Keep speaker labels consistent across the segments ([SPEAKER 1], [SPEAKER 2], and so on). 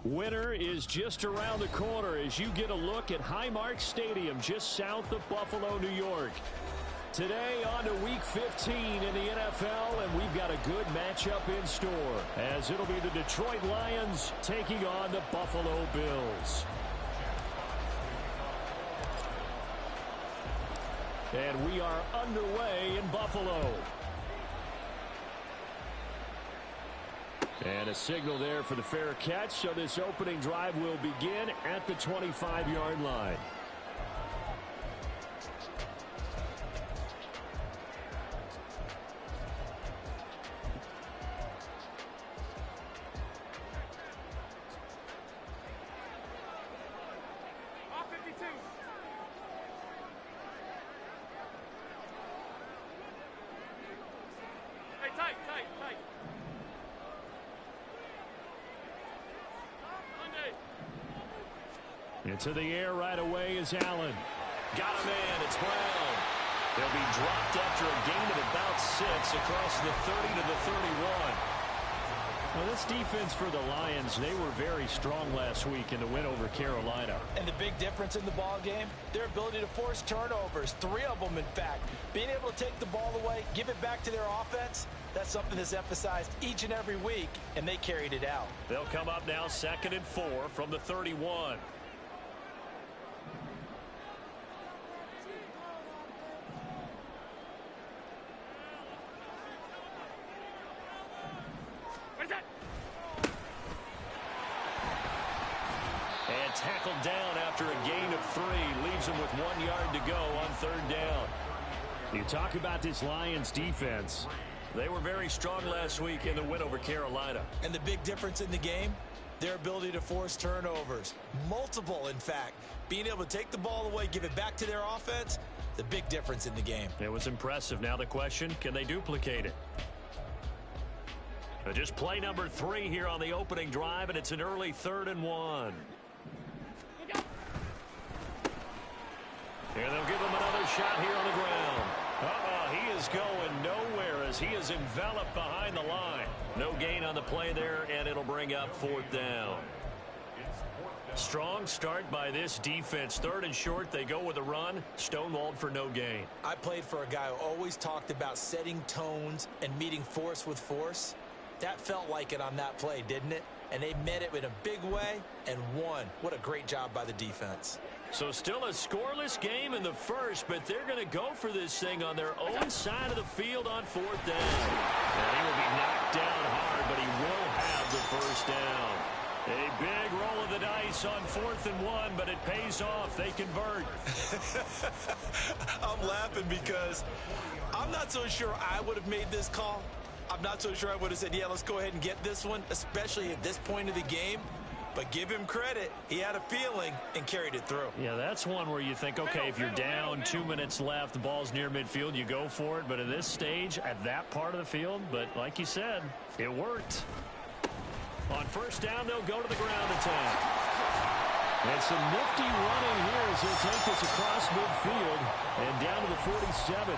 [SPEAKER 1] Winter is just around the corner as you get a look at Highmark Stadium just south of Buffalo, New York. Today on to Week 15 in the NFL, and we've got a good matchup in store as it'll be the Detroit Lions taking on the Buffalo Bills. And we are underway in Buffalo. And a signal there for the fair catch, so this opening drive will begin at the 25-yard line. Into the air right away is Allen.
[SPEAKER 2] Got a man. It's Brown. They'll be dropped after a gain of about 6 across the 30 to the 31.
[SPEAKER 1] Well, this defense for the Lions, they were very strong last week in the win over Carolina.
[SPEAKER 3] And the big difference in the ball game, their ability to force turnovers, 3 of them in fact. Being able to take the ball away, give it back to their offense, that's something that's emphasized each and every week, and they carried it out.
[SPEAKER 1] They'll come up now 2nd and 4 from the 31. And tackled down after a gain of 3. Leaves him with 1 yard to go on 3rd down. You talk about this Lions defense.
[SPEAKER 2] They were very strong last week in the win over Carolina.
[SPEAKER 3] And the big difference in the game, their ability to force turnovers. Multiple, in fact. Being able to take the ball away, give it back to their offense, the big difference in the game.
[SPEAKER 1] It was impressive. Now the question, can they duplicate it? Just play number 3 here on the opening drive, and it's an early 3rd and 1. And they'll give him another shot here on the ground. He is going nowhere as he is enveloped behind the line. No gain on the play there, and it'll bring up 4th down. Strong start by this defense. 3rd and short, they go with a run. Stonewalled for no gain.
[SPEAKER 3] I played for a guy who always talked about setting tones and meeting force with force. That felt like it on that play, didn't it? And they met it in a big way and won. What a great job by the defense.
[SPEAKER 1] So still a scoreless game in the first, but they're going to go for this thing on their own side of the field on 4th down. And he will be knocked down hard, but he will have the 1st down. A big roll of the dice on 4th and 1, but it pays off. They convert.
[SPEAKER 3] I'm laughing because I'm not so sure I would have made this call. I'm not so sure I would have said, yeah, let's go ahead and get this one, especially at this point of the game. But give him credit. He had a feeling and carried it through.
[SPEAKER 1] Yeah, that's one where you think, okay, if you're down, 2 minutes left, the ball's near midfield, you go for it. But at this stage, at that part of the field, but like you said, it worked. On 1st down, they'll go to the ground attack. And some nifty running here as he'll take this across midfield and down to the 47.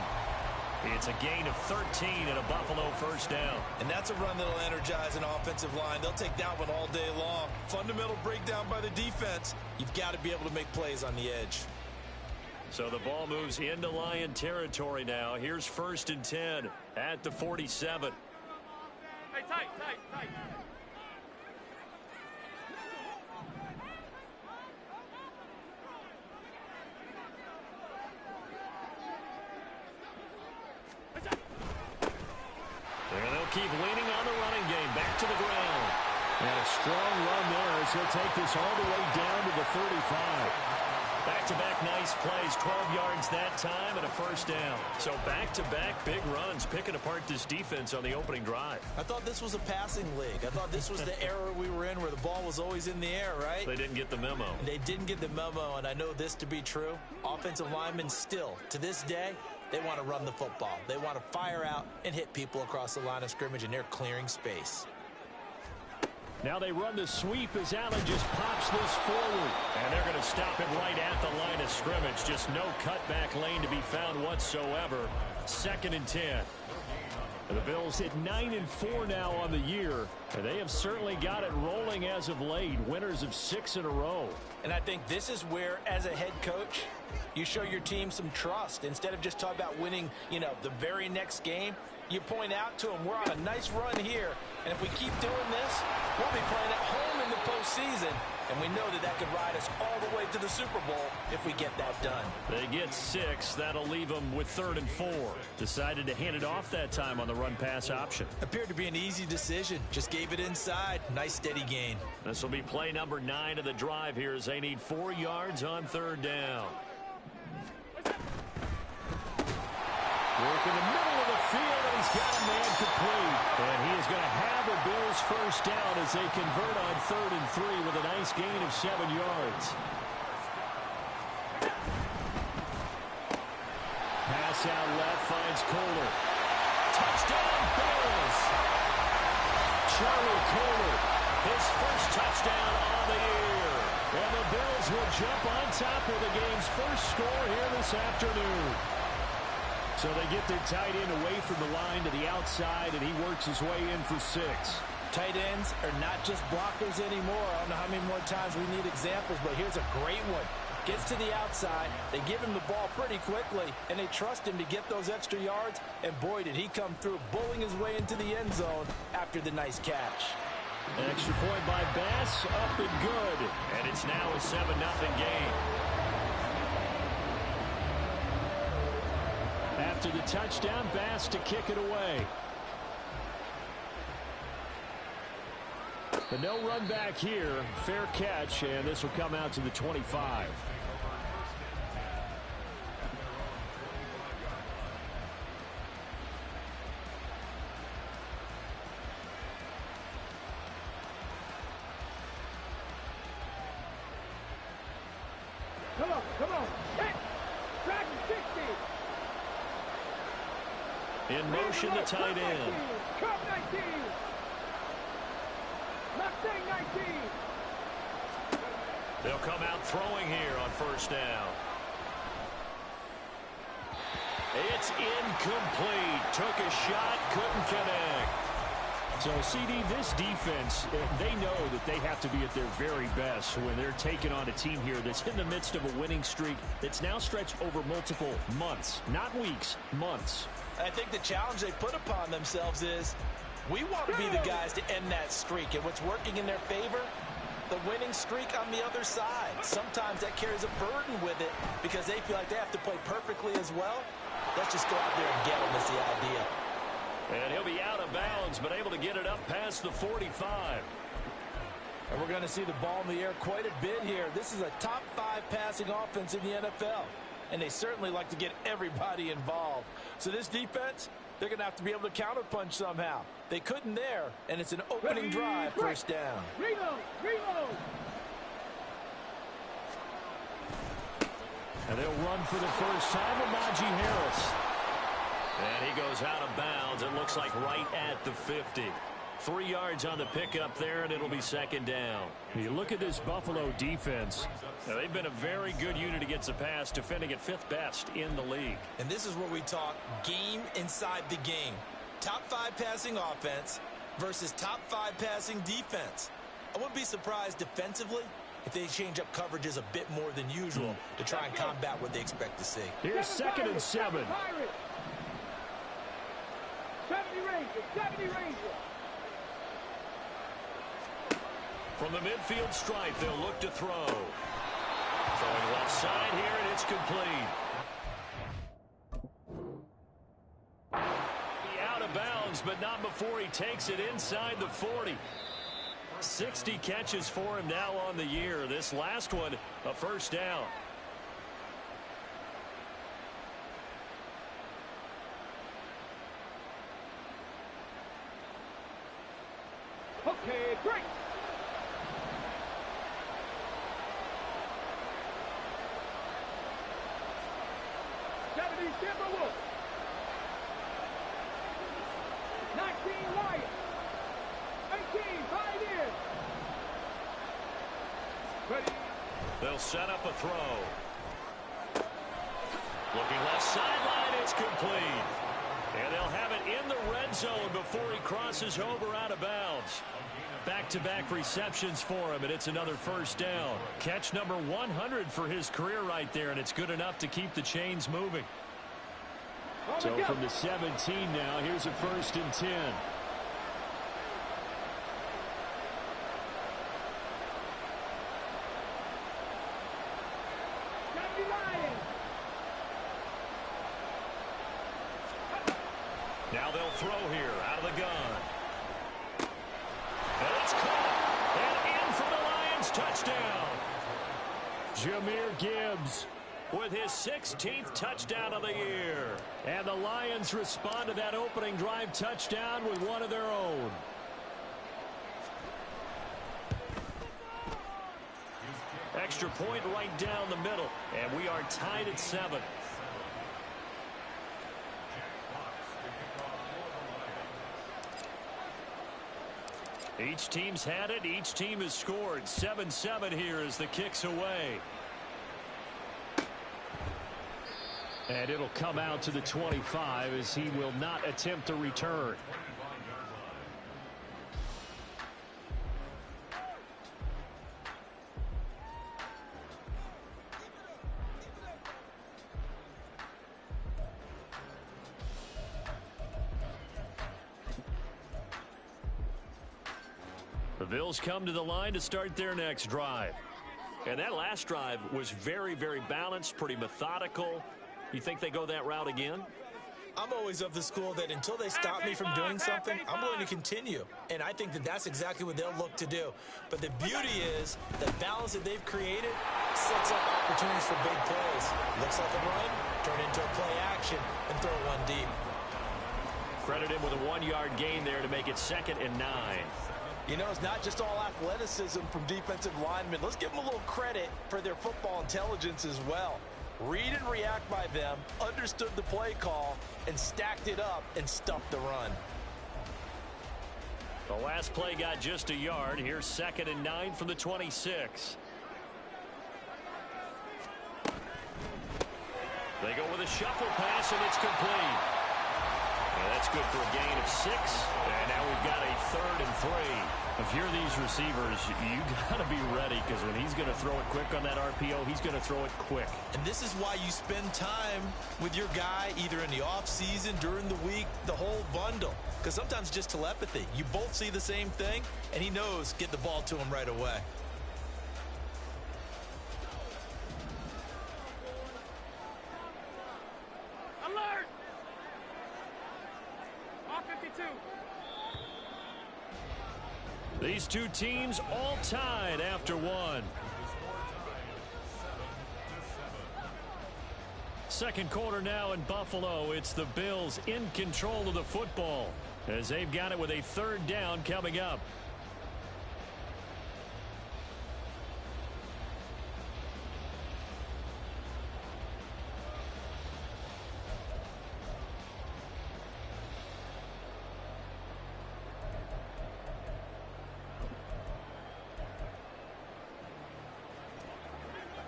[SPEAKER 1] It's a gain of 13 and a Buffalo 1st down.
[SPEAKER 3] And that's a run that'll energize an offensive line. They'll take that one all day long. Fundamental breakdown by the defense. You've got to be able to make plays on the edge.
[SPEAKER 1] So the ball moves into Lion territory now. Here's 1st and 10 at the 47.
[SPEAKER 4] Hey, tight.
[SPEAKER 1] And they'll keep leaning on the running game. Back to the ground. And a strong run there as he'll take this all the way down to the 35. Back-to-back nice plays. 12 yards that time and a 1st down. So back-to-back big runs picking apart this defense on the opening drive.
[SPEAKER 3] I thought this was a passing league. I thought this was the era we were in where the ball was always in the air, right?
[SPEAKER 1] They didn't get the memo.
[SPEAKER 3] They didn't get the memo, and I know this to be true. Offensive linemen still, to this day, they want to run the football. They want to fire out and hit people across the line of scrimmage, and they're clearing space.
[SPEAKER 1] Now they run the sweep as Allen just pops this forward. And they're going to stop him right at the line of scrimmage. Just no cutback lane to be found whatsoever. 2nd and 10. The Bills hit 9-4 now on the year, and they have certainly got it rolling as of late, winners of 6 in a row.
[SPEAKER 3] And I think this is where, as a head coach, you show your team some trust. Instead of just talking about winning, the very next game, you point out to them, we're on a nice run here, and if we keep doing this, we'll be playing at home in the postseason, and we know that could ride us all the way to the Super Bowl if we get that done.
[SPEAKER 1] They get 6. That'll leave them with 3rd and 4. Decided to hand it off that time on the run-pass option.
[SPEAKER 3] Appeared to be an easy decision. Just gave it inside. Nice, steady gain.
[SPEAKER 1] This will be play number 9 of the drive here as they need 4 yards on 3rd down. Work in the middle of the field, and he's got a man complete. And he is going to have the Bills first down as they convert on 3rd and 3 with a nice gain of 7 yards. Pass out left, finds Kohler. Touchdown, Bills! Charlie Kohler, his first touchdown on the year. And the Bills will jump on top of the game's first score here this afternoon. So they get their tight end away from the line to the outside, and he works his way in for 6.
[SPEAKER 3] Tight ends are not just blockers anymore. I don't know how many more times we need examples, but here's a great one. Gets to the outside, they give him the ball pretty quickly, and they trust him to get those extra yards, and boy, did he come through, bowling his way into the end zone after the nice catch.
[SPEAKER 1] An extra point by Bass, up and good, and it's now a 7-0 game. After the touchdown, Bass to kick it away. But no run back here. Fair catch, and this will come out to the 25.
[SPEAKER 4] Come on. Hit. Drag 60.
[SPEAKER 1] In motion, the tight end.
[SPEAKER 4] Curve 19. Mustang 19.
[SPEAKER 1] They'll come out throwing here on 1st down. It's incomplete. Took a shot, couldn't connect. So, CD, this defense, they know that they have to be at their very best when they're taking on a team here that's in the midst of a winning streak that's now stretched over multiple months, not weeks, months.
[SPEAKER 3] I think the challenge they put upon themselves is we want to be the guys to end that streak, and what's working in their favor, the winning streak on the other side. Sometimes that carries a burden with it because they feel like they have to play perfectly as well. Let's just go out there and get them is the idea.
[SPEAKER 1] And he'll be out of bounds, but able to get it up past the 45.
[SPEAKER 3] And we're going to see the ball in the air quite a bit here. This is a top 5 passing offense in the NFL. And they certainly like to get everybody involved. So this defense, they're going to have to be able to counterpunch somehow. They couldn't there, and it's an opening drive, 1st down.
[SPEAKER 4] Reload.
[SPEAKER 1] And they'll run for the first time with Najee Harris. And he goes out of bounds. It looks like right at the 50. 3 yards on the pickup there, and it'll be 2nd down. You look at this Buffalo defense. Now, they've been a very good unit against the pass, defending at 5th best in the league.
[SPEAKER 3] And this is where we talk game inside the game. Top 5 passing offense versus top 5 passing defense. I wouldn't be surprised defensively if they change up coverages a bit more than usual to try and combat what they expect to see.
[SPEAKER 1] Here's 2nd and 7.
[SPEAKER 4] 70 Rangers.
[SPEAKER 1] From the midfield stripe, they'll look to throw. Throwing left side here, and it's complete. Out of bounds, but not before he takes it inside the 40. 60 catches for him now on the year. This last one, a 1st down.
[SPEAKER 4] Okay, great. Timberwolves. 19 Wyatt. 18 Pioneers. Ready.
[SPEAKER 1] They'll set up a throw. Looking left sideline, it's complete. And they'll have it in the red
[SPEAKER 2] end zone before he crosses over out of bounds. Back-to-back receptions for him, and it's another first down. Catch number 100 for his career right there, and it's good enough to keep the chains moving. So from the 17 now, here's a 1st and 10. Now they'll throw here out of the gun. And it's caught. And in for the Lions, touchdown. Jahmyr Gibbs with his 16th touchdown of the year. And the Lions respond to that opening drive touchdown with one of their own. Extra point right down the middle. And we are tied at 7. Each team's had it. Each team has scored. 7-7 here as the kick's away. And it'll come out to the 25 as he will not attempt to return. The Bills come to the line to start their next drive. And that last drive was very, very balanced, pretty methodical. You think they go that route again?
[SPEAKER 3] I'm always of the school that until they stop me from doing something, I'm going to continue. And I think that that's exactly what they'll look to do. But the beauty is the balance that they've created sets up opportunities for big plays. Looks like a run, turn into a play action, and throw one deep.
[SPEAKER 2] Credit him with a 1-yard gain there to make it 2nd and 9.
[SPEAKER 3] You know, it's not just all athleticism from defensive linemen. Let's give them a little credit for their football intelligence as well. Read and react by them, understood the play call, and stacked it up and stuffed the run.
[SPEAKER 2] The last play got just a yard. Here's 2nd and 9 from the 26. They go with a shuffle pass, and it's complete. And that's good for a gain of 6. And now we've got a 3rd and 3. If you're these receivers, you got to be ready, because when he's going to throw it quick on that RPO, he's going to throw it quick.
[SPEAKER 3] And this is why you spend time with your guy either in the offseason, during the week, the whole bundle. Because sometimes just telepathy. You both see the same thing, and he knows get the ball to him right away.
[SPEAKER 4] Alert! wk15.
[SPEAKER 2] These two teams all tied after one. Second quarter now in Buffalo. It's the Bills in control of the football as they've got it with a 3rd down coming up.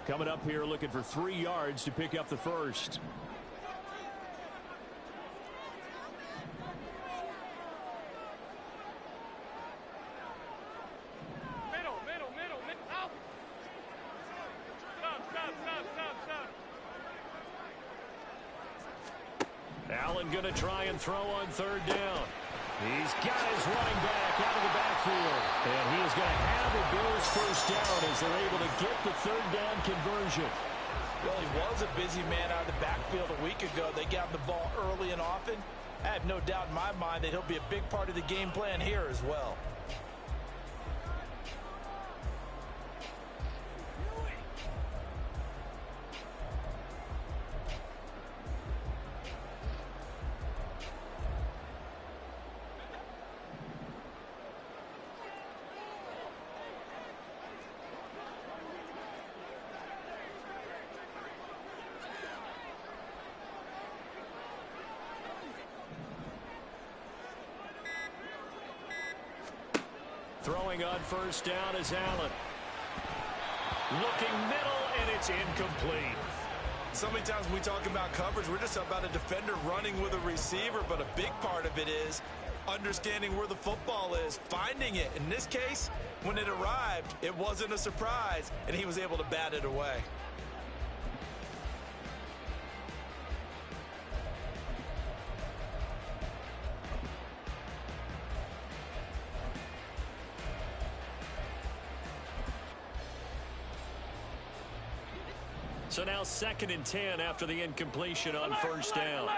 [SPEAKER 2] Coming up here looking for 3 yards to pick up the first.
[SPEAKER 4] Middle. Out. Stop.
[SPEAKER 2] Allen going to try and throw on 3rd down. He's got his running back out of the backfield. And he is going to have the Bills first down as they're able to get the 3rd down conversion.
[SPEAKER 3] Well, he was a busy man out of the backfield a week ago. They got the ball early and often. I have no doubt in my mind that he'll be a big part of the game plan here as well.
[SPEAKER 2] Throwing on 1st down is Allen. Looking middle, and it's incomplete.
[SPEAKER 3] So many times when we talk about coverage, we're just about a defender running with a receiver, but a big part of it is understanding where the football is, finding it. In this case, when it arrived, it wasn't a surprise, and he was able to bat it away.
[SPEAKER 2] So now 2nd and 10 after the incompletion on first down.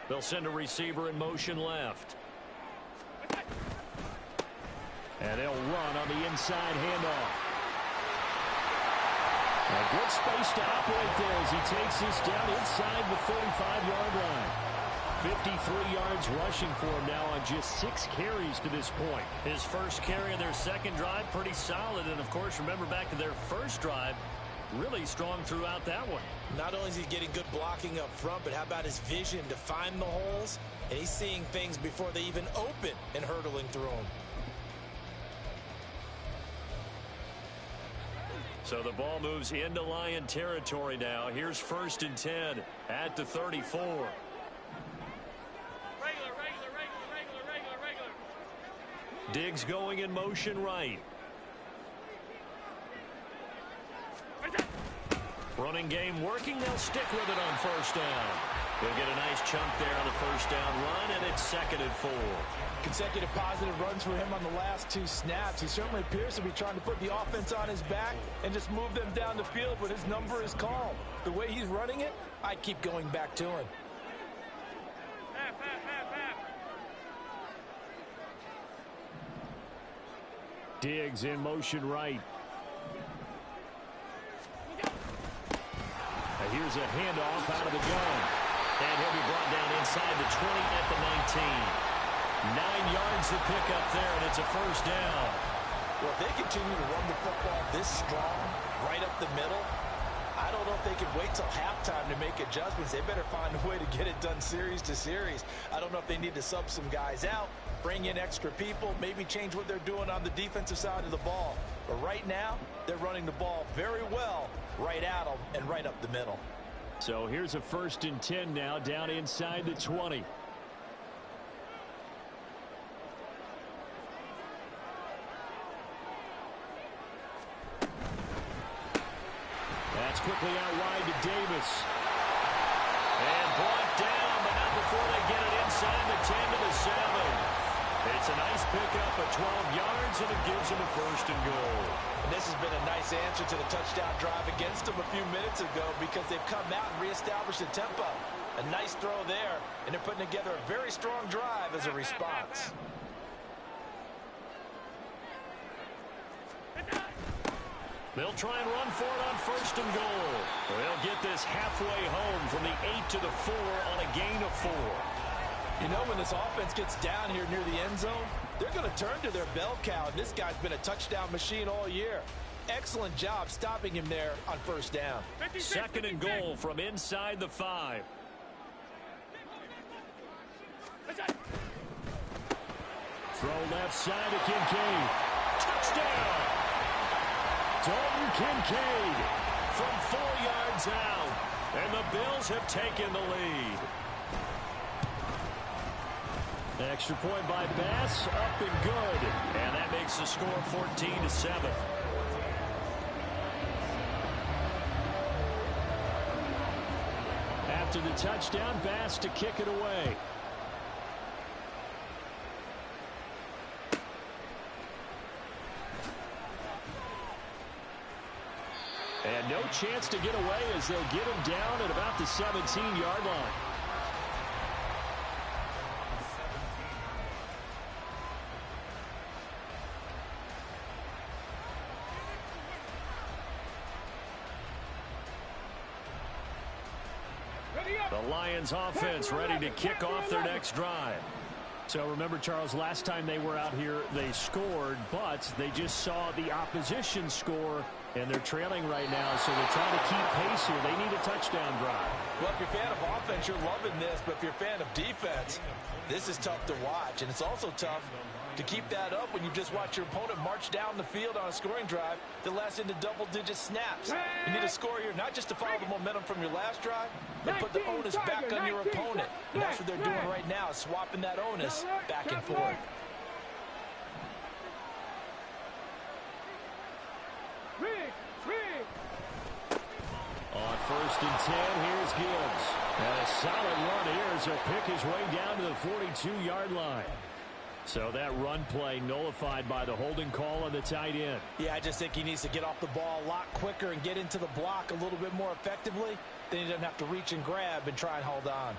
[SPEAKER 2] They'll send a receiver in motion left. And they'll run on the inside handoff. A good space to operate there as he takes this down inside the 35-yard line. 53 yards rushing for him now on just 6 carries to this point.
[SPEAKER 1] His first carry of their second drive, pretty solid. And, of course, remember back to their first drive, really strong throughout that one.
[SPEAKER 3] Not only is he getting good blocking up front, but how about his vision to find the holes? And he's seeing things before they even open and hurtling through them.
[SPEAKER 2] So the ball moves into Lion territory now. Here's 1st and 10 at the 34.
[SPEAKER 4] Regular.
[SPEAKER 2] Diggs going in motion right. Running game working. They'll stick with it on first down. They'll get a nice chunk there on the first down run, and it's 2nd and 4.
[SPEAKER 3] Consecutive positive runs for him on the last 2 snaps. He certainly appears to be trying to put the offense on his back and just move them down the field when his number is called. The way he's running it, I'd keep going back to him.
[SPEAKER 4] Half.
[SPEAKER 2] Diggs in motion right. And here's a handoff out of the gun. And he'll be brought down inside the 20 at the 19. 9 yards to pick up there, and it's a first down.
[SPEAKER 3] Well, if they continue to run the football this strong, right up the middle, I don't know if they can wait till halftime to make adjustments. They better find a way to get it done series to series. I don't know if they need to sub some guys out, bring in extra people, maybe change what they're doing on the defensive side of the ball. But right now, they're running the ball very well right at them and right up the middle.
[SPEAKER 2] So here's a 1st and 10 now down inside the 20. That's quickly out wide to Davis. And brought down, but not before they get it inside the 10 to the 7. It's a nice pickup of 12 yards, and it gives them a 1st and goal.
[SPEAKER 3] And this has been a nice answer to the touchdown drive against them a few minutes ago because they've come out and reestablished the tempo. A nice throw there, and they're putting together a very strong drive as a response.
[SPEAKER 2] They'll try and run for it on 1st and goal. They'll get this halfway home from the 8 to the 4 on a gain of 4.
[SPEAKER 3] You know, when this offense gets down here near the end zone, they're going to turn to their bell cow, and this guy's been a touchdown machine all year. Excellent job stopping him there on first down.
[SPEAKER 2] 2nd and goal from inside the 5. Throw left side to Kincaid. Touchdown! Dalton Kincaid from 4 yards out. And the Bills have taken the lead. Extra point by Bass, up and good. And that makes the score 14-7. After the touchdown, Bass to kick it away. And no chance to get away as they'll get him down at about the 17-yard line. The Lions offense ready to kick off their next drive. So remember, Charles, last time they were out here, they scored, but they just saw the opposition score, and they're trailing right now, so they're trying to keep pace here. They need a touchdown drive.
[SPEAKER 3] Well, if you're a fan of offense, you're loving this, but if you're a fan of defense, this is tough to watch, and it's also tough to keep that up when you just watch your opponent march down the field on a scoring drive that lasts into double-digit snaps. You need a score here, not just to follow the momentum from your last drive, but put the onus back on your opponent. And that's what they're doing right now, swapping that onus back and forth.
[SPEAKER 2] On 1st and 10, here's Gibbs. And a solid run here as he'll pick his way down to the 42-yard line. So that run play nullified by the holding call on the tight end.
[SPEAKER 3] Yeah, I just think he needs to get off the ball a lot quicker and get into the block a little bit more effectively. Then he doesn't have to reach and grab and try and hold on.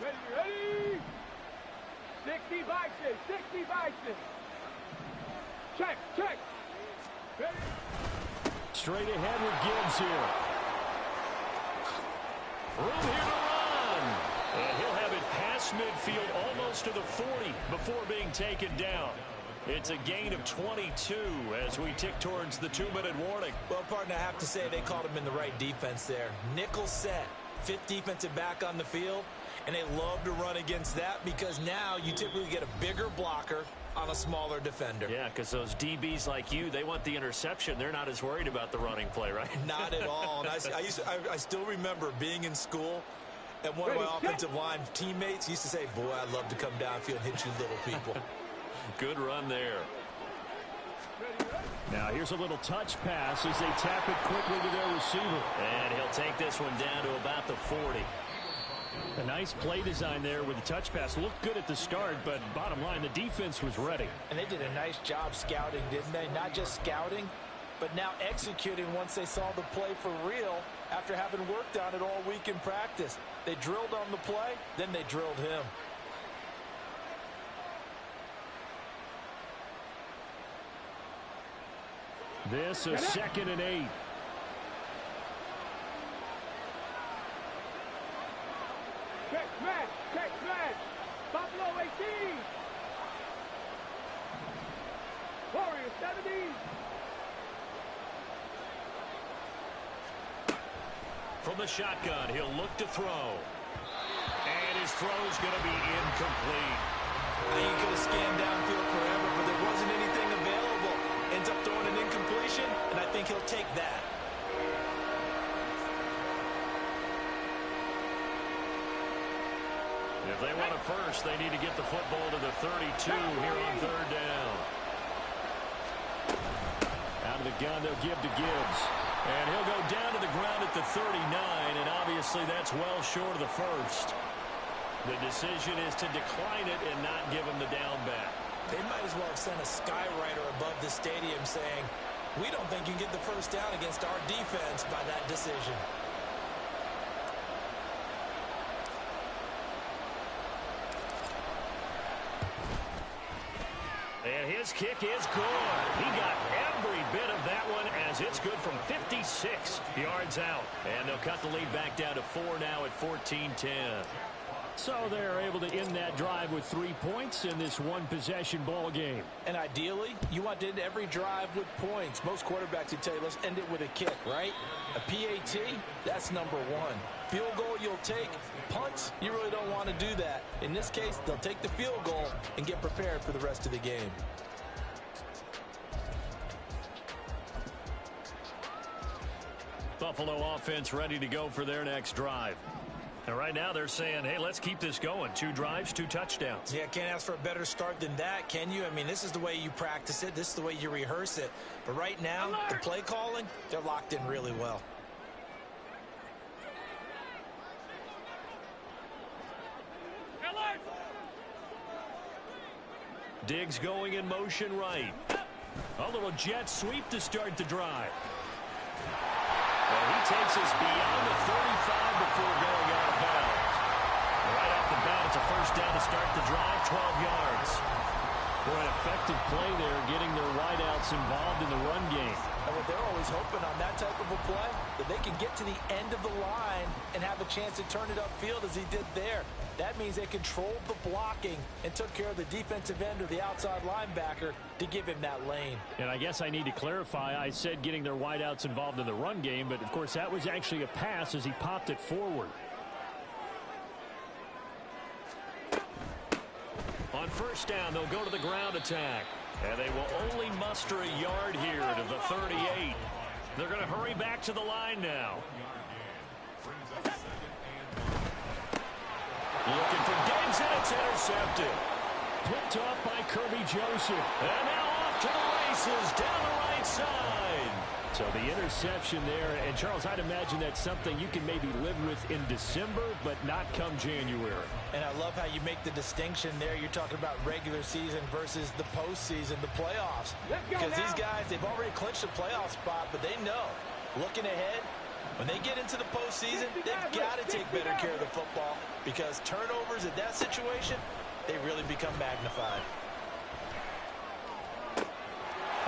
[SPEAKER 4] Ready? 60 Bison, 60 Bison. Check. Ready?
[SPEAKER 2] Straight ahead with Gibbs here. Room here to run. And he'll have it past midfield almost to the 40 before being taken down. It's a gain of 22 as we tick towards the 2-minute warning.
[SPEAKER 3] Well, partner, I have to say they called him in the right defense there. Nickel set, 5th defensive back on the field, and they love to run against that because now you typically get a bigger blocker on a smaller defender.
[SPEAKER 1] Yeah, because those DBs like you, they want the interception. They're not as worried about the running play, right?
[SPEAKER 3] Not at all. And I still remember being in school, and one of my offensive line teammates used to say, boy, I'd love to come downfield and hit you little people.
[SPEAKER 1] Good run there.
[SPEAKER 2] Now here's a little touch pass as they tap it quickly to their receiver.
[SPEAKER 1] And he'll take this one down to about the 40.
[SPEAKER 2] A nice play design there with the touch pass. Looked good at the start, but bottom line, the defense was ready.
[SPEAKER 3] And they did a nice job scouting, didn't they? Not just scouting, but now executing once they saw the play for real after having worked on it all week in practice. They drilled on the play, then they drilled him.
[SPEAKER 2] This is 2nd and 8.
[SPEAKER 4] Check smash. Buffalo 18. Warriors 70.
[SPEAKER 1] From the shotgun, he'll look to throw. And his throw's going to be incomplete.
[SPEAKER 3] He could have scanned downfield forever, but there wasn't anything available. Ends up throwing an incompletion, and I think he'll take that.
[SPEAKER 1] If they want a first, they need to get the football to the 32 here on 3rd down.
[SPEAKER 2] Out of the gun, they'll give to Gibbs.
[SPEAKER 1] And he'll go down to the ground at the 39, and obviously that's well short of the first. The decision is to decline it and not give him the down back.
[SPEAKER 3] They might as well have sent a skywriter above the stadium saying, we don't think you can get the first down against our defense by that decision.
[SPEAKER 1] And his kick is good. He got every bit of that one as it's good from 56 yards out. And they'll cut the lead back down to 4 now at 14-10.
[SPEAKER 2] So they're able to end that drive with 3 points in this one-possession ball game.
[SPEAKER 3] And ideally, you want to end every drive with points. Most quarterbacks would tell you, let's end it with a kick, right? A PAT, that's number 1. Field goal you'll take. Punts, you really don't want to do that. In this case, they'll take the field goal and get prepared for the rest of the game.
[SPEAKER 1] Buffalo offense ready to go for their next drive. And right now they're saying, hey, let's keep this going. 2 drives, 2 touchdowns.
[SPEAKER 3] Yeah, can't ask for a better start than that, can you? I mean, this is the way you practice it. This is the way you rehearse it. But right now, the play calling, they're locked in really well.
[SPEAKER 1] Diggs going in motion right.
[SPEAKER 2] A little jet sweep to start the drive.
[SPEAKER 1] Well, he takes us beyond the 35 before going out of bounds. Right off the bat, it's a first down to start the drive, 12 yards.
[SPEAKER 2] For an effective play there, getting their wideouts involved in the run game.
[SPEAKER 3] And what they're always hoping on that type of a play, that they can get to the end of the line and have a chance to turn it upfield as he did there. That means they controlled the blocking and took care of the defensive end or the outside linebacker to give him that lane.
[SPEAKER 1] And I guess I need to clarify, I said getting their wideouts involved in the run game, but of course that was actually a pass as he popped it forward.
[SPEAKER 2] On first down, they'll go to the ground attack. And they will only muster a yard here to the 38. They're going to hurry back to the line now. Looking for Diggs, and it's intercepted.
[SPEAKER 1] Picked off by Kirby Joseph.
[SPEAKER 2] And now off to the races down the right side.
[SPEAKER 1] So the interception there, and Charles, I'd imagine that's something you can maybe live with in December, but not come January.
[SPEAKER 3] And I love how you make the distinction there. You're talking about regular season versus the postseason, the playoffs. Because these guys, they've already clinched a playoff spot, but they know, looking ahead, when they get into the postseason, they've got to take better care of the football because turnovers in that situation, they really become magnified.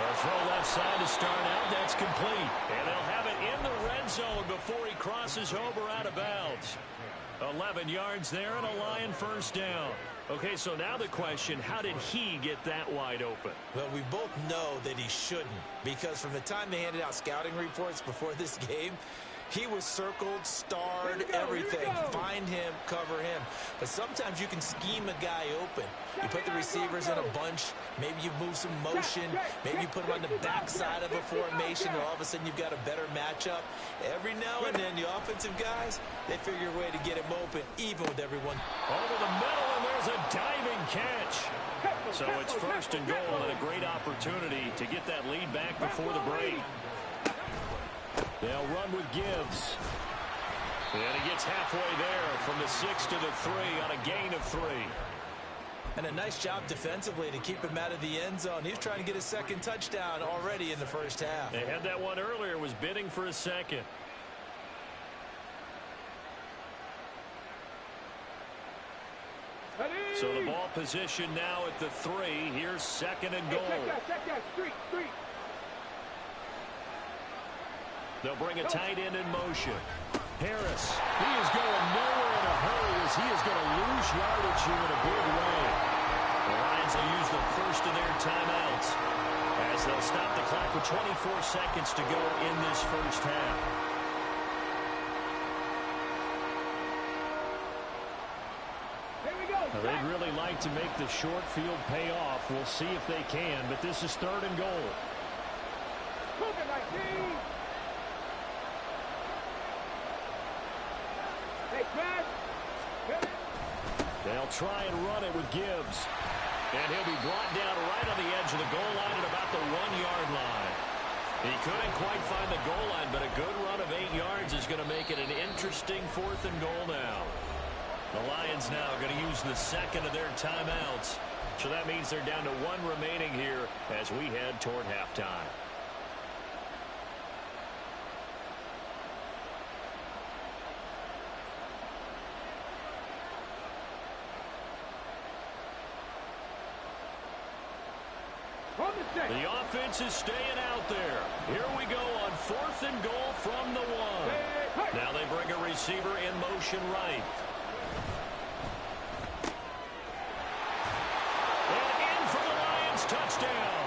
[SPEAKER 2] A throw left side to start out. That's complete. And they'll have it in the red zone before he crosses over out of bounds. 11 yards there and a Lion first down. Okay, so now the question, how did he get that wide open?
[SPEAKER 3] Well, we both know that he shouldn't because from the time they handed out scouting reports before this game, he was circled, starred, everything. Find him, cover him. But sometimes you can scheme a guy open. You put the receivers in a bunch. Maybe you move some motion. Maybe you put them on the backside of a formation, and all of a sudden you've got a better matchup. Every now and then, the offensive guys, they figure a way to get him open, even with everyone.
[SPEAKER 2] Over the middle, and there's a diving catch. So it's first and goal, and a great opportunity to get that lead back before the break.
[SPEAKER 1] They'll run with Gibbs.
[SPEAKER 2] And he gets halfway there from the 6 to the 3 on a gain of 3.
[SPEAKER 3] And a nice job defensively to keep him out of the end zone. He was trying to get his second touchdown already in the first half.
[SPEAKER 2] They had that one earlier, was bidding for a second. So the ball position now at the 3. Here's second and goal.
[SPEAKER 4] Check that, street.
[SPEAKER 2] They'll bring a tight end in motion.
[SPEAKER 1] Harris, he is going nowhere in a hurry as he is going to lose yardage here in a big way.
[SPEAKER 2] The Lions will use the first of their timeouts as they'll stop the clock with 24 seconds to go in this first half.
[SPEAKER 4] Here we go.
[SPEAKER 1] Now, they'd really like to make the short field pay off. We'll see if they can, but this is third and goal.
[SPEAKER 4] COVID-19.
[SPEAKER 1] They'll try and run it with Gibbs.
[SPEAKER 2] And he'll be brought down right on the edge of the goal line at about the 1-yard line. He couldn't quite find the goal line, but a good run of 8 yards is going to make it an interesting fourth and goal now. The Lions now going to use the second of their timeouts. So that means they're down to 1 remaining here as we head toward halftime. The offense is staying out there. Here we go on fourth and goal from the 1. Now they bring a receiver in motion right. And in for the Lions touchdown.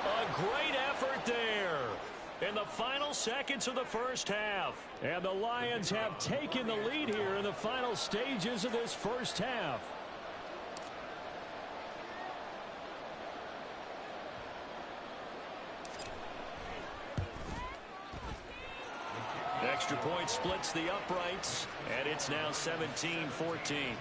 [SPEAKER 2] A great effort there in the final seconds of the first half.
[SPEAKER 1] And the Lions have taken the lead here in the final stages of this first half.
[SPEAKER 2] Extra point splits the uprights, and it's now 17-14.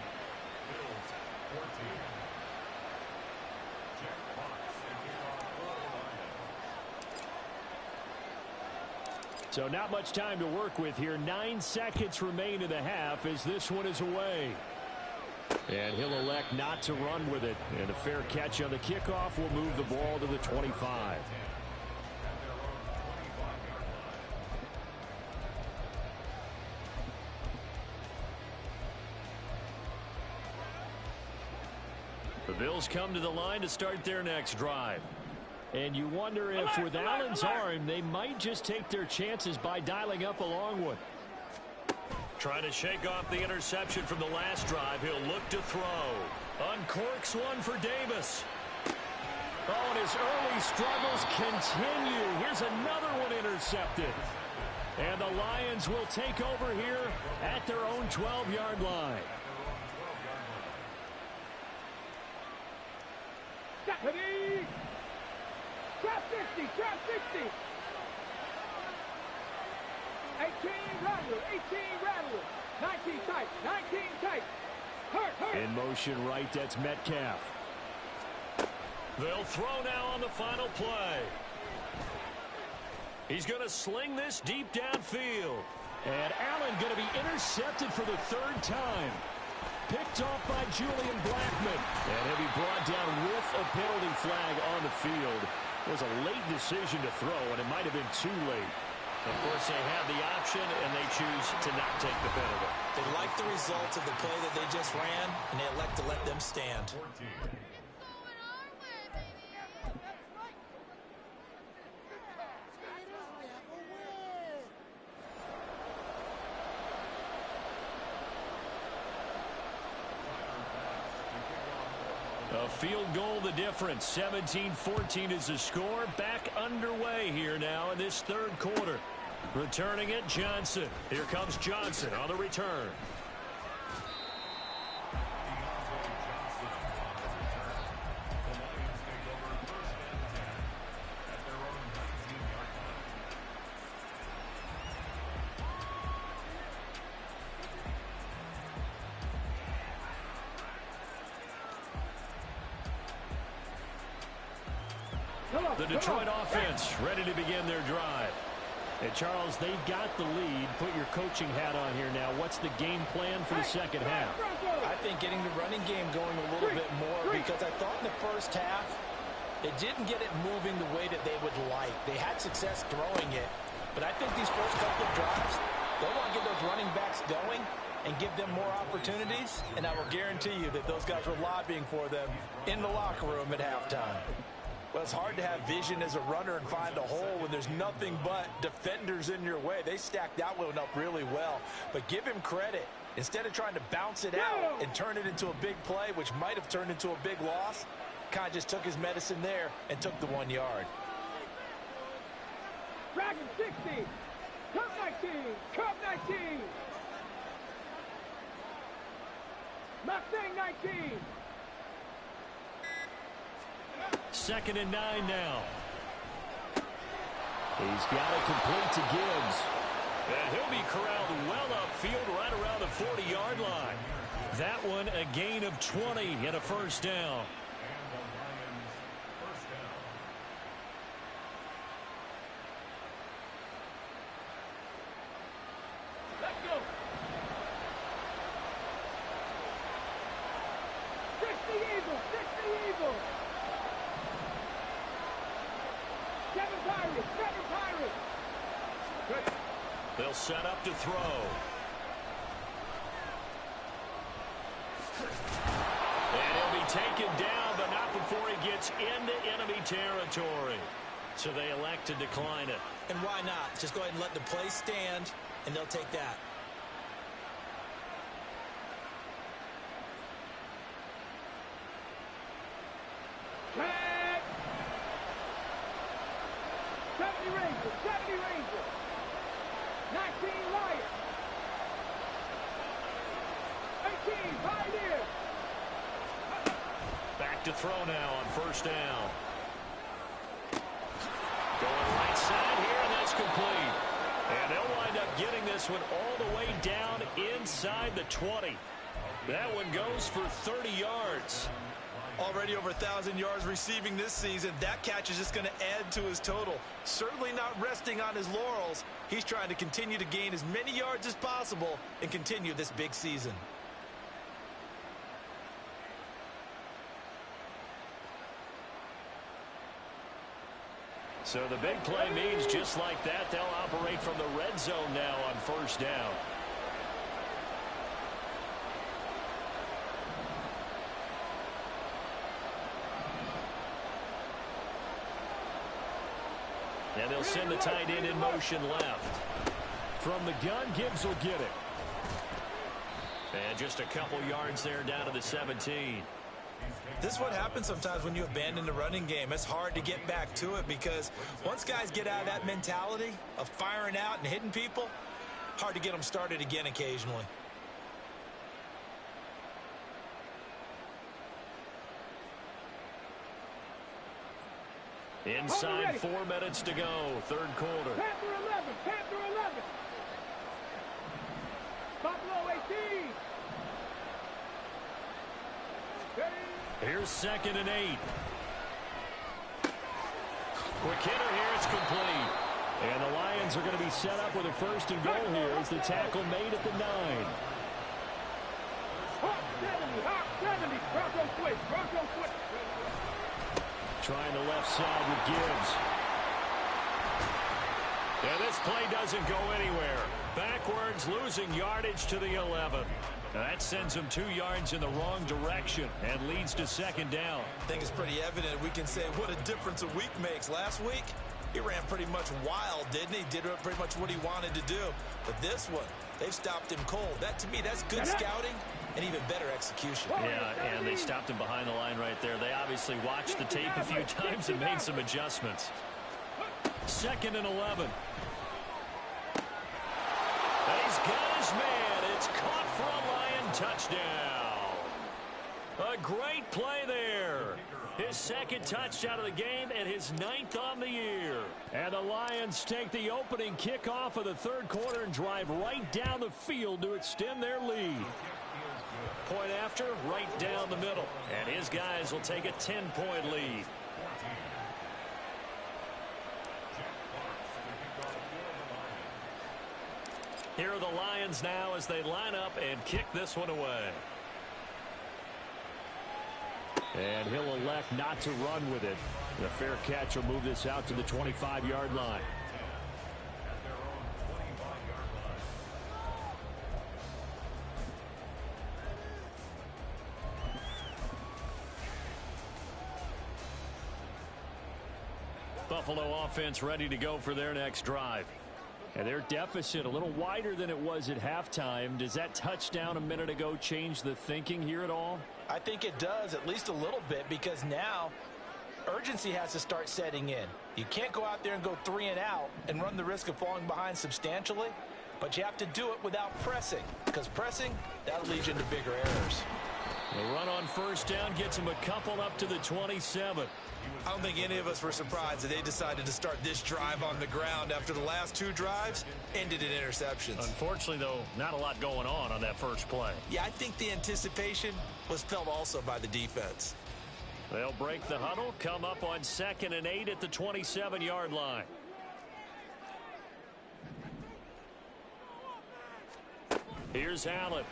[SPEAKER 1] So not much time to work with here. 9 seconds remain in the half as this one is away. And he'll elect not to run with it. And a fair catch on the kickoff will move the ball to the 25. The Bills come to the line to start their next drive.
[SPEAKER 2] And you wonder if with Allen's arm, they might just take their chances by dialing up a long one.
[SPEAKER 1] Trying to shake off the interception from the last drive. He'll look to throw. Uncorks one for Davis. Oh, and his early struggles continue. Here's another one intercepted. And the Lions will take over here at their own 12-yard line.
[SPEAKER 4] Ready? Trap 50, trap 50. 18 Rattler, 18 Rattler. 19 tight, 19 tight. Hurt.
[SPEAKER 2] In motion right, that's Metcalf.
[SPEAKER 1] They'll throw now on the final play. He's going to sling this deep downfield.
[SPEAKER 2] And Allen going to be intercepted for the third time. Picked off by Julian Blackman. And he'll be brought down with a penalty flag on the field. It was a late decision to throw, and it might have been too late.
[SPEAKER 1] Of course, they have the option, and they choose to not take the penalty.
[SPEAKER 3] They like the results of the play that they just ran, and they elect to let them stand.
[SPEAKER 1] A field goal the difference. 17-14 is the score. Back underway here now in this third quarter. Returning it, Johnson. Here comes Johnson on the return. The Detroit offense ready to begin their drive.
[SPEAKER 2] And Charles, they've got the lead. Put your coaching hat on here now. What's the game plan for the second half?
[SPEAKER 3] I think getting the running game going a little bit more, because I thought in the first half they didn't get it moving the way that they would like. They had success throwing it, but I think these first couple of drives, they want to get those running backs going and give them more opportunities, and I will guarantee you that those guys were lobbying for them in the locker room at halftime. Well, it's hard to have vision as a runner and find a hole when there's nothing but defenders in your way. They stacked that one up really well. But give him credit. Instead of trying to bounce it out and turn it into a big play, which might have turned into a big loss, kind of just took his medicine there and took the 1 yard.
[SPEAKER 4] Dragon 60. Cup 19. Cup 19. Mustang 19.
[SPEAKER 1] 2nd and 9 now.
[SPEAKER 2] He's got it complete to Gibbs.
[SPEAKER 1] And he'll be corralled well upfield right around the 40-yard line. That one a gain of 20 and a first down.
[SPEAKER 4] Let's go. 60 Eagles. 60 Eagles. 7 Pirates. 7 Pirates. Good.
[SPEAKER 1] They'll set up to throw. And he'll be taken down, but not before he gets into enemy territory. So they elect to decline it.
[SPEAKER 3] And why not? Just go ahead and let the play stand, and they'll take that.
[SPEAKER 4] Tag. 70 Rangers. 70 Rangers. 19 Lions. 18 Pioneers.
[SPEAKER 1] Back to throw now on first down. Going right side here, and that's complete. And they'll wind up getting this one all the way down inside the 20. That one goes for 30 yards.
[SPEAKER 3] Already over 1,000 yards receiving this season. That catch is just going to add to his total. Certainly not resting on his laurels. He's trying to continue to gain as many yards as possible and continue this big season.
[SPEAKER 1] So the big play means just like that, they'll operate from the red zone now on first down.
[SPEAKER 2] And they'll send the tight end in motion left. From the gun, Gibbs will get it. And just a couple yards there down to the 17.
[SPEAKER 3] This is what happens sometimes when you abandon the running game. It's hard to get back to it because once guys get out of that mentality of firing out and hitting people, hard to get them started again occasionally.
[SPEAKER 2] Inside 4 minutes to go, third quarter.
[SPEAKER 4] Panther 11, Panther 11. Buffalo 18.
[SPEAKER 2] Here's 2nd and 8. Quick hitter here, it's complete. And the Lions are going to be set up with a 1st and goal here as the tackle made at the 9.
[SPEAKER 4] Hawk 70, Hawk 70. Bronco switch, Bronco switch.
[SPEAKER 2] Trying the left side with Gibbs. And this play doesn't go anywhere. Backwards, losing yardage to the 11. That sends him 2 yards in the wrong direction and leads to 2nd down.
[SPEAKER 3] I think it's pretty evident. We can say what a difference a week makes. Last week, he ran pretty much wild, didn't he? Did pretty much what he wanted to do. But this one, they've stopped him cold. That, to me, that's good scouting and even better execution.
[SPEAKER 2] Yeah, and they stopped him behind the line right there. They obviously watched the tape a few times and made some adjustments. 2nd and 11. And he's got his man. It's caught for a Lion touchdown. A great play there. His 2nd touchdown of the game and his 9th on the year. And the Lions take the opening kickoff of the 3rd quarter and drive right down the field to extend their lead. Point after, right down the middle. And his guys will take a 10-point lead. Here are the Lions now as they line up and kick this one away. And he'll elect not to run with it. The fair catch will move this out to the 25-yard line. Buffalo offense ready to go for their next drive. And their deficit a little wider than it was at halftime. Does that touchdown a minute ago change the thinking here at all?
[SPEAKER 3] I think it does, at least a little bit, because now urgency has to start setting in. You can't go out there and go 3 and out and run the risk of falling behind substantially, but you have to do it without pressing, because pressing, that'll lead you into bigger errors.
[SPEAKER 2] The run on 1st down gets him a couple up to the 27.
[SPEAKER 3] I don't think any of us were surprised that they decided to start this drive on the ground after the last 2 drives ended in interceptions.
[SPEAKER 1] Unfortunately, though, not a lot going on that first play.
[SPEAKER 3] Yeah, I think the anticipation was felt also by the defense.
[SPEAKER 2] They'll break the huddle, come up on 2nd and 8 at the 27-yard line. Here's Allen.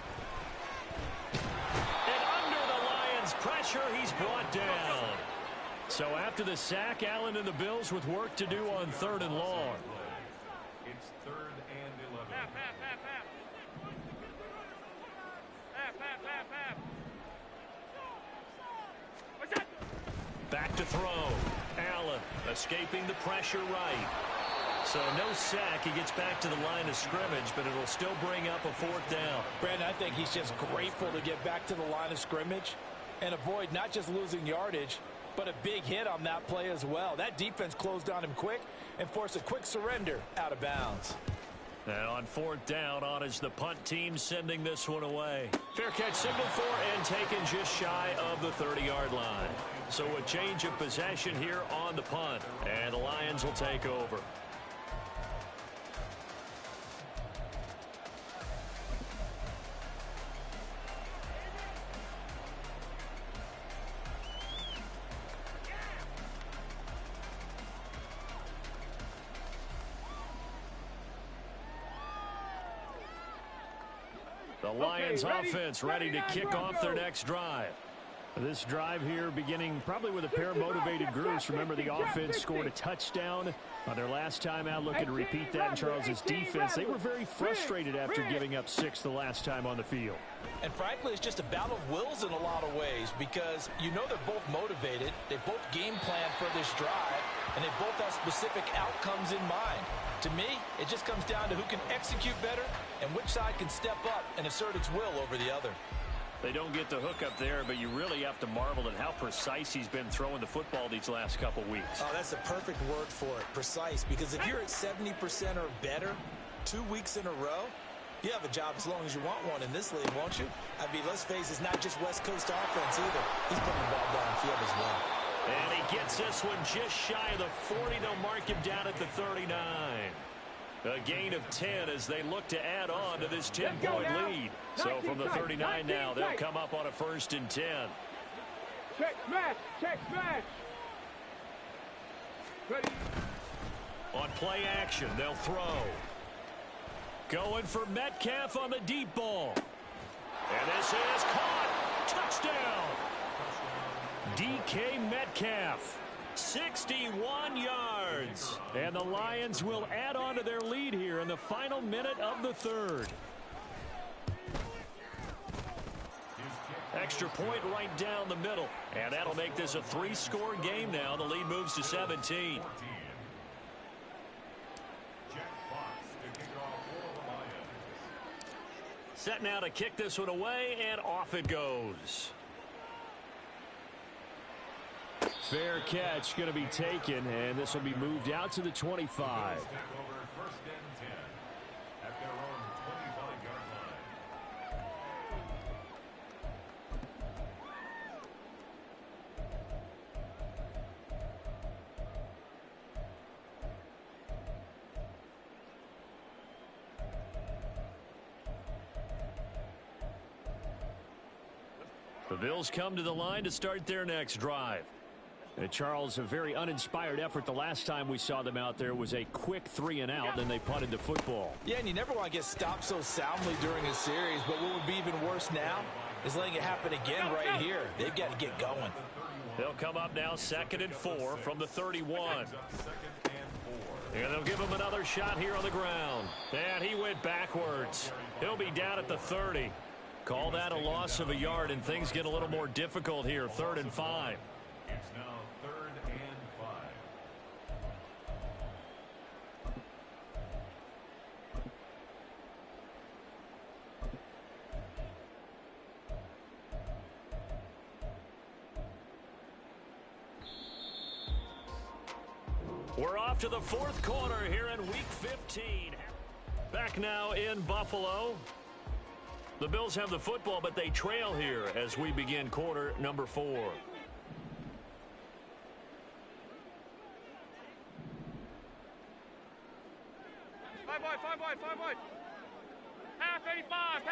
[SPEAKER 2] And under the Lions' pressure, he's brought down. So after the sack, Allen and the Bills with work to do on 3rd and long.
[SPEAKER 5] It's 3rd and 11.
[SPEAKER 2] Back to throw. Allen escaping the pressure right. So no sack. He gets back to the line of scrimmage, but it'll still bring up a 4th down.
[SPEAKER 3] Brandon, I think he's just grateful to get back to the line of scrimmage and avoid not just losing yardage, but a big hit on that play as well. That defense closed on him quick and forced a quick surrender out of bounds.
[SPEAKER 2] And on 4th down, on is the punt team sending this one away. Fair catch signal for and taken just shy of the 30-yard line. So a change of possession here on the punt. And the Lions will take over. The Lions offense ready to kick off their next drive. This drive here beginning probably with a pair of motivated groups. Remember, the offense scored a touchdown on their last time out. Looking to repeat that in Charles's defense. They were very frustrated after giving up 6 the last time on the field.
[SPEAKER 3] And frankly, it's just a battle of wills in a lot of ways because you know they're both motivated. They both game plan for this drive, and they both have specific outcomes in mind. To me, it just comes down to who can execute better and which side can step up and assert its will over the other.
[SPEAKER 1] They don't get the hook up there, but you really have to marvel at how precise he's been throwing the football these last couple weeks.
[SPEAKER 3] Oh, that's a perfect word for it, precise, because if you're at 70% or better 2 weeks in a row, you have a job as long as you want one in this league, won't you? I mean, let's face it, it's not just West Coast offense either. He's putting the ball downfield as well.
[SPEAKER 1] And he gets this one just shy of the 40. They'll mark him down at the 39. A gain of 10 as they look to add on to this 10-point lead. So from the 39 now, they'll come up on a 1st and 10.
[SPEAKER 4] Check smash, check smash. Ready.
[SPEAKER 1] On play action, they'll throw. Going for Metcalf on the deep ball. And this is caught. Touchdown. DK Metcalf. 61 yards. And the Lions will add on to their lead here in the final minute of the 3rd. Extra point right down the middle. And that'll make this a 3-score game now. The lead moves to 17. Set now to kick this one away, and off it goes. Fair catch going to be taken, and this will be moved out to the 25. The Bills come to the line to start their next drive. And Charles, a very uninspired effort the last time we saw them out there was a quick 3-and-out, then they punted the football.
[SPEAKER 3] Yeah, and you never want to get stopped so soundly during a series, but what would be even worse now is letting it happen again right here. They've got to get going.
[SPEAKER 1] They'll come up now 2nd and 4 from the 31. And they'll give him another shot here on the ground. And he went backwards. He'll be down at the 30. Call that a loss of a yard, and things get a little more difficult here. 3rd and 5.
[SPEAKER 5] It's now 3rd and 5.
[SPEAKER 1] We're off to the 4th quarter here in Week 15. Back now in Buffalo. The Bills have the football, but they trail here as we begin quarter number 4.
[SPEAKER 4] 5 wide. Half 85.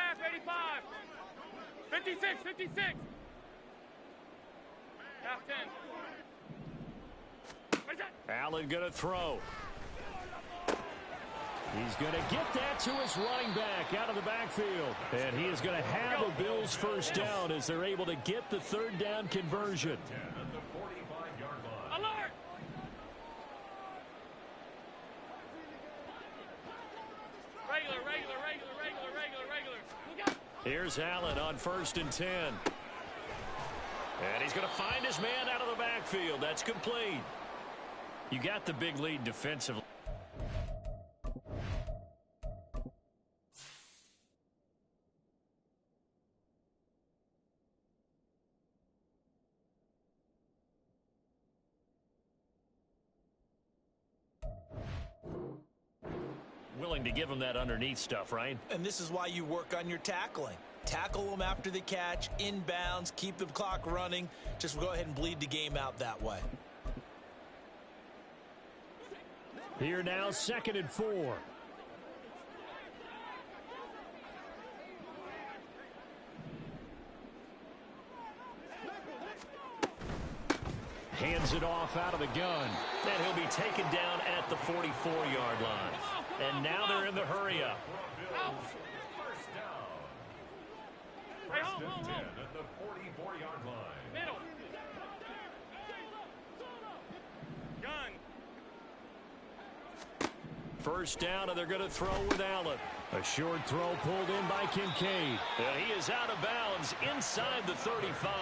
[SPEAKER 4] 56. Half 10.
[SPEAKER 1] Allen going to throw. He's going to get that to his running back out of the backfield. And he is going to have a Bills first down as they're able to get the 3rd down conversion.
[SPEAKER 4] Alert! Regular.
[SPEAKER 1] Here's Allen on 1st and 10. And he's going to find his man out of the backfield. That's complete. You got the big lead defensively. Willing to give him that underneath stuff, right?
[SPEAKER 3] And this is why you work on your tackling. Tackle them after the catch, inbounds, keep the clock running. Just go ahead and bleed the game out that way.
[SPEAKER 2] Here now, 2nd and 4. Hands it off out of the gun.
[SPEAKER 1] And he'll be taken down at the 44-yard line. And now they're in the hurry-up.
[SPEAKER 5] First and 10 at the 44-yard line.
[SPEAKER 4] Middle. Gun.
[SPEAKER 2] First down, and they're going to throw with Allen. A short throw pulled in by Kincaid. And he is out of bounds inside the 35.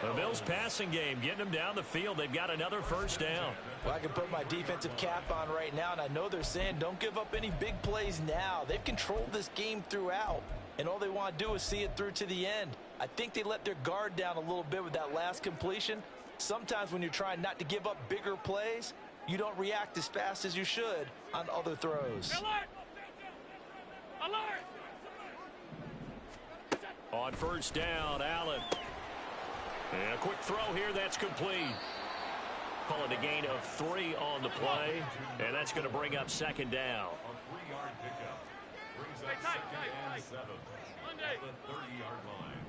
[SPEAKER 2] The Bills passing game getting them down the field. They've got another first down.
[SPEAKER 3] Well, I can put my defensive cap on right now, and I know they're saying don't give up any big plays now. They've controlled this game throughout, and all they want to do is see it through to the end. I think they let their guard down a little bit with that last completion. Sometimes when you're trying not to give up bigger plays, you don't react as fast as you should on other throws.
[SPEAKER 4] Alert! Alert!
[SPEAKER 2] On first down, Allen. And a quick throw here, that's complete. Call it a gain of 3 on the play, and that's going to bring up second down.
[SPEAKER 5] A 3-yard pickup. Brings up second and 7 at the 30-yard line.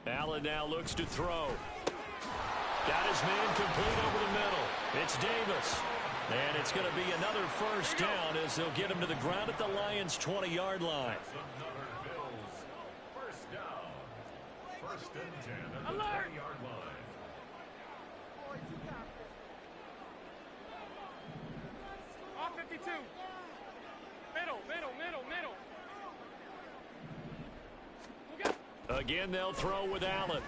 [SPEAKER 2] Allen now looks to throw. Got his man complete over the middle. It's Davis. And it's going to be another first down as they'll get him to the ground at the Lions' 20-yard line.
[SPEAKER 5] Another Bills first down. First and 10 at the 20-yard line.
[SPEAKER 4] Off 52. Middle.
[SPEAKER 2] Again, they'll throw with Allen.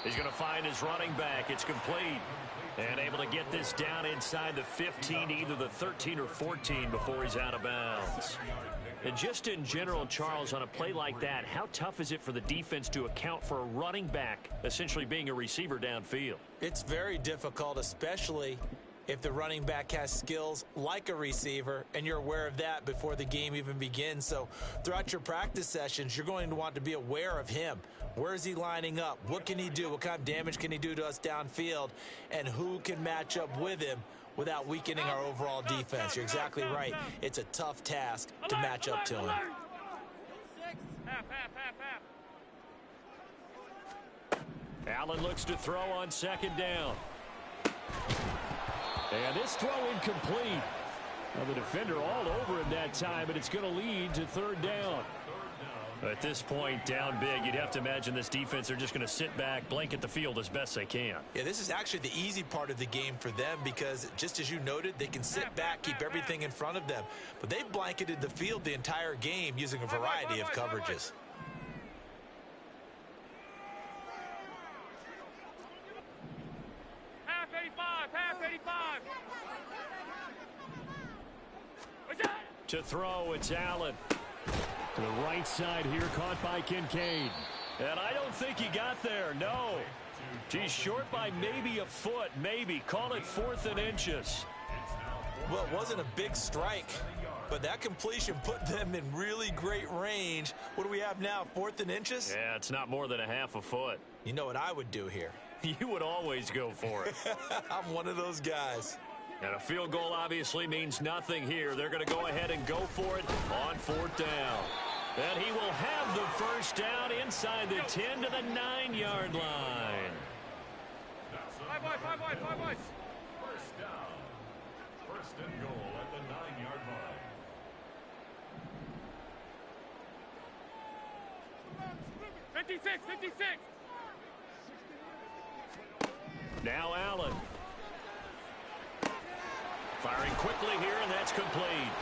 [SPEAKER 2] He's going to find his running back. It's complete. And able to get this down inside the 15, either the 13 or 14 before he's out of bounds. And just in general, Charles, on a play like that, how tough is it for the defense to account for a running back essentially being a receiver downfield?
[SPEAKER 3] It's very difficult, especially if the running back has skills like a receiver, and you're aware of that before the game even begins. So throughout your practice sessions, you're going to want to be aware of him. Where is he lining up? What can he do? What kind of damage can he do to us downfield? And who can match up with him without weakening our overall defense? You're exactly right. It's a tough task to match up to him.
[SPEAKER 4] Half.
[SPEAKER 2] Allen looks to throw on second down. And this throw incomplete. Now the defender all over him that time, but it's going to lead to third down. At this point, down big, you'd have to imagine this defense are just going to sit back, blanket the field as best they can.
[SPEAKER 3] Yeah, this is actually the easy part of the game for them because, just as you noted, they can sit back, keep everything in front of them. But they've blanketed the field the entire game using a variety of coverages.
[SPEAKER 4] Half 85.
[SPEAKER 2] To throw, it's Allen. To the right side here, caught by Kincaid. And I don't think he got there, no. He's short by maybe a foot, maybe. Call it 4th and inches.
[SPEAKER 3] Well, it wasn't a big strike, but that completion put them in really great range. What do we have now, 4th and inches?
[SPEAKER 2] Yeah, it's not more than a half a foot.
[SPEAKER 3] You know what I would do here?
[SPEAKER 2] You would always go for it.
[SPEAKER 3] I'm one of those guys.
[SPEAKER 2] And a field goal obviously means nothing here. They're going to go ahead and go for it on 4th down. And he will have the first down inside the 10 to the 9-yard line.
[SPEAKER 4] Five wide.
[SPEAKER 5] First down. First and goal at the 9-yard line.
[SPEAKER 4] 56.
[SPEAKER 2] Now Allen. Firing quickly here, and that's complete.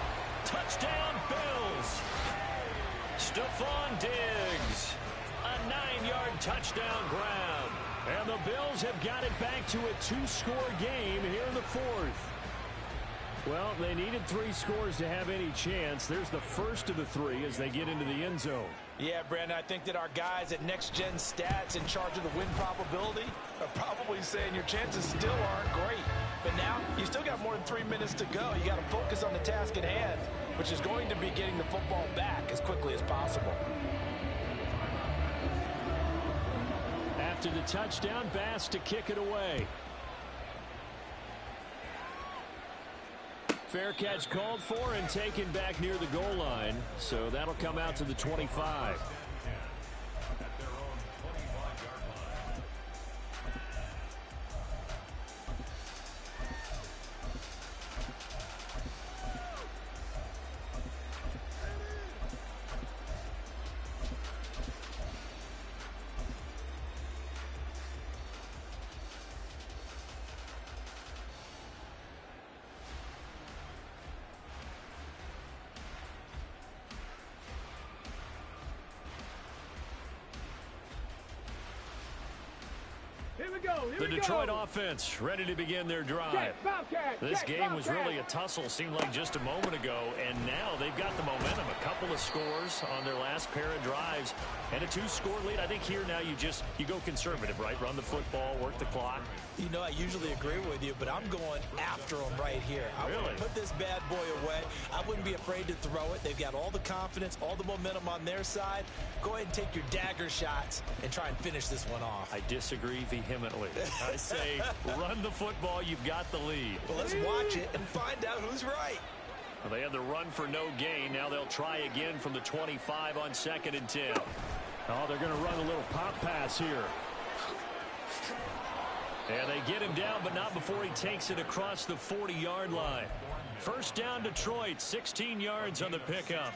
[SPEAKER 2] Touchdown, Bills. Stephon Diggs. A 9-yard touchdown grab. And the Bills have got it back to a 2-score game here in the 4th. Well, they needed 3 scores to have any chance. There's the first of the 3 as they get into the end zone.
[SPEAKER 3] Yeah, Brandon, I think that our guys at Next Gen Stats in charge of the win probability are probably saying your chances still aren't great. But now you still got more than 3 minutes to go. You got to focus on the task at hand, which is going to be getting the football back as quickly as possible.
[SPEAKER 2] After the touchdown, Bass to kick it away. Fair catch called for and taken back near the goal line. So that'll come out to the 25.
[SPEAKER 1] The Detroit offense ready to begin their drive. This game was really a tussle, seemed like just a moment ago, and now they've got the momentum. A couple of scores on their last pair of drives and a 2-score lead. I think here now you go conservative, right? Run the football, work the clock.
[SPEAKER 3] You know, I usually agree with you, but I'm going after them right here. I
[SPEAKER 1] Really?
[SPEAKER 3] would put this bad boy away. I wouldn't be afraid to throw it. They've got all the confidence, all the momentum on their side. Go ahead and take your dagger shots and try and finish this one off.
[SPEAKER 1] I disagree vehemently. I say run the football. You've got the lead.
[SPEAKER 3] Well, let's watch it and find out who's right.
[SPEAKER 1] Well, they had the run for no gain. Now they'll try again from the 25 on 2nd and 10.
[SPEAKER 2] Oh, they're going to run a little pop pass here.
[SPEAKER 1] And they get him down, but not before he takes it across the 40-yard line. First down, Detroit, 16 yards on the pickup.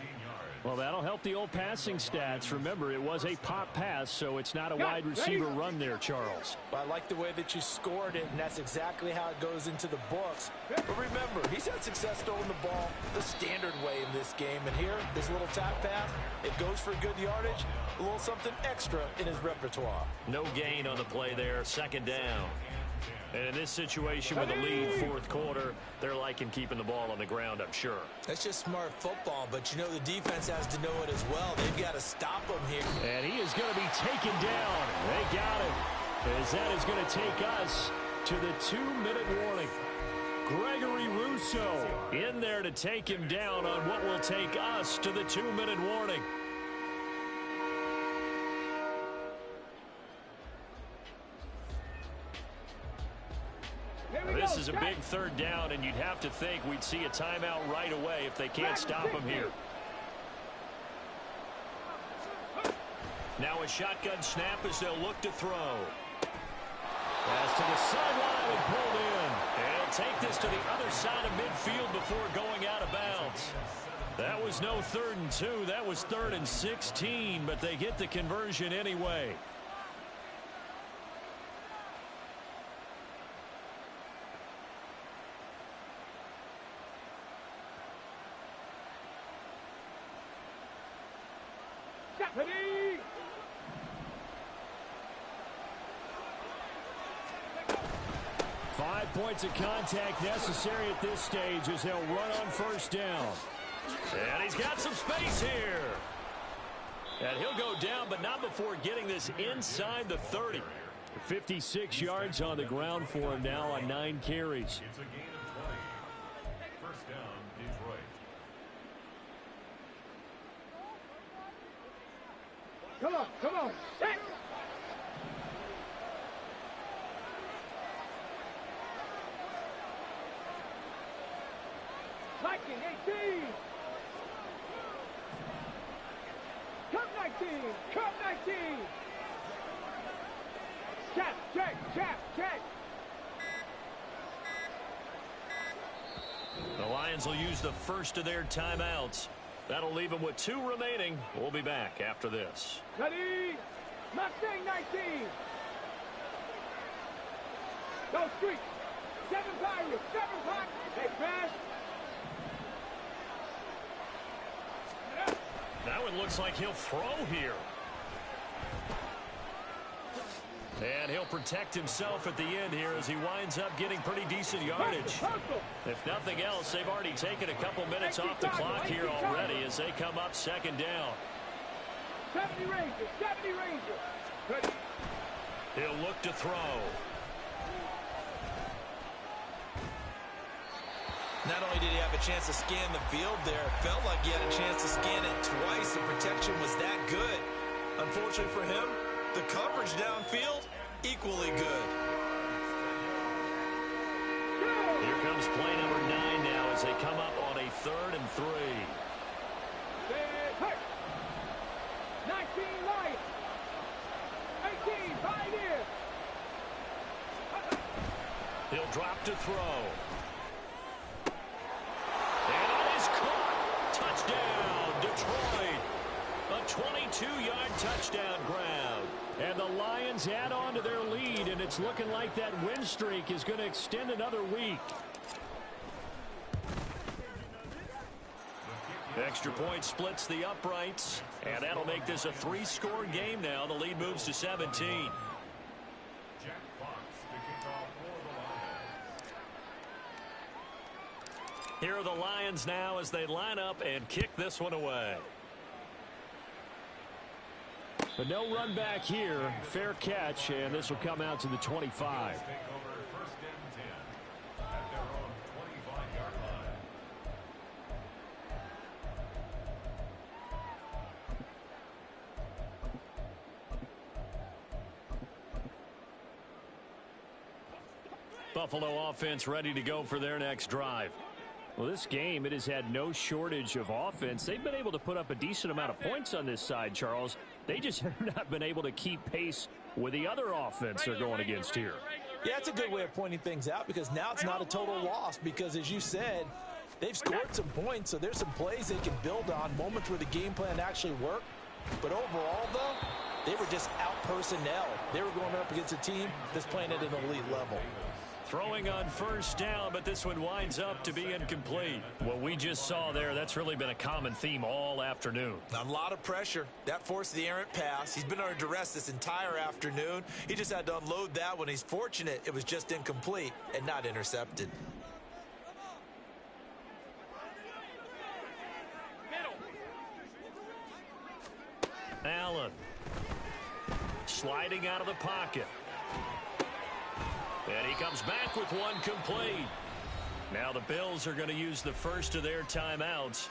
[SPEAKER 2] Well, that'll help the old passing stats. Remember, it was a pop pass, so it's not a wide receiver run there, Charles.
[SPEAKER 3] Well, I like the way that you scored it, and that's exactly how it goes into the books. But remember, he's had success throwing the ball the standard way in this game. And here, this little tap pass, it goes for good yardage, a little something extra in his repertoire.
[SPEAKER 1] No gain on the play there, 2nd down. And in this situation with a lead 4th quarter, they're liking keeping the ball on the ground, I'm sure.
[SPEAKER 3] That's just smart football, but you know the defense has to know it as well. They've got to stop him here.
[SPEAKER 2] And he is going to be taken down. They got him. As that is going to take us to the 2-minute warning. Gregory Rousseau in there to take him down on what will take us to the 2-minute warning.
[SPEAKER 1] This is a big 3rd down, and you'd have to think we'd see a timeout right away if they can't stop him here. Now a shotgun snap as they'll look to throw.
[SPEAKER 2] Pass to the sideline and pulled in.
[SPEAKER 1] And he'll take this to the other side of midfield before going out of bounds. That was no 3rd and 2. That was 3rd and 16, but they get the conversion anyway.
[SPEAKER 4] Ready?
[SPEAKER 2] 5 points of contact necessary at this stage as they'll run on 1st down.
[SPEAKER 1] And he's got some space here. And he'll go down, but not before getting this inside the 30.
[SPEAKER 2] 56 yards on the ground for him now on 9 carries.
[SPEAKER 5] It's a gain of 20. First down, Detroit.
[SPEAKER 4] Come on, set! Viking 18! Cup 19! Cup 19! Check!
[SPEAKER 1] The Lions will use the first of their timeouts. That'll leave them with 2 remaining. We'll be back after this.
[SPEAKER 4] Ready? Mustang 19! Go street! 7 Pirates! 7 Pirates! They pass!
[SPEAKER 1] That one looks like he'll throw here. And he'll protect himself at the end here as he winds up getting pretty decent yardage. If nothing else, they've already taken a couple minutes off the clock here already as they come up 2nd down.
[SPEAKER 4] 70 Rangers! Ready?
[SPEAKER 1] He'll look to throw.
[SPEAKER 3] Not only did he have a chance to scan the field there, it felt like he had a chance to scan it twice. The protection was that good. Unfortunately for him, the coverage downfield, equally good.
[SPEAKER 1] Here comes play number 9 now as they come up on a 3rd and 3.
[SPEAKER 4] 19 Lions! 18 Pioneers!
[SPEAKER 1] He'll drop to throw. And it is caught. Touchdown, Detroit. A 22-yard touchdown grab.
[SPEAKER 2] And the Lions add on to their lead, and it's looking like that win streak is going to extend another week.
[SPEAKER 1] Extra point splits the uprights, and that'll make this a 3-score game now. The lead moves to 17.
[SPEAKER 5] Jack Fox
[SPEAKER 2] Here are the Lions now as they line up and kick this one away.
[SPEAKER 1] But no run back here. Fair catch, and this will come out to the 25.
[SPEAKER 2] Buffalo offense ready to go for their next drive.
[SPEAKER 1] Well, this game, it has had no shortage of offense. They've been able to put up a decent amount of points on this side, Charles. They just have not been able to keep pace with the other offense they're going against here.
[SPEAKER 3] Yeah, it's a good way of pointing things out because now it's not a total loss because, as you said, they've scored some points, so there's some plays they can build on, moments where the game plan actually worked. But overall, though, they were just out-personnel. They were going up against a team that's playing at an elite level.
[SPEAKER 2] Throwing on first down, but this one winds up to be incomplete.
[SPEAKER 1] What we just saw there, that's really been a common theme all afternoon.
[SPEAKER 3] A lot of pressure. That forced the errant pass. He's been under duress this entire afternoon. He just had to unload that one. He's fortunate it was just incomplete and not intercepted.
[SPEAKER 2] Allen sliding out of the pocket. And he comes back with one complete. Now the Bills are going to use the first of their timeouts,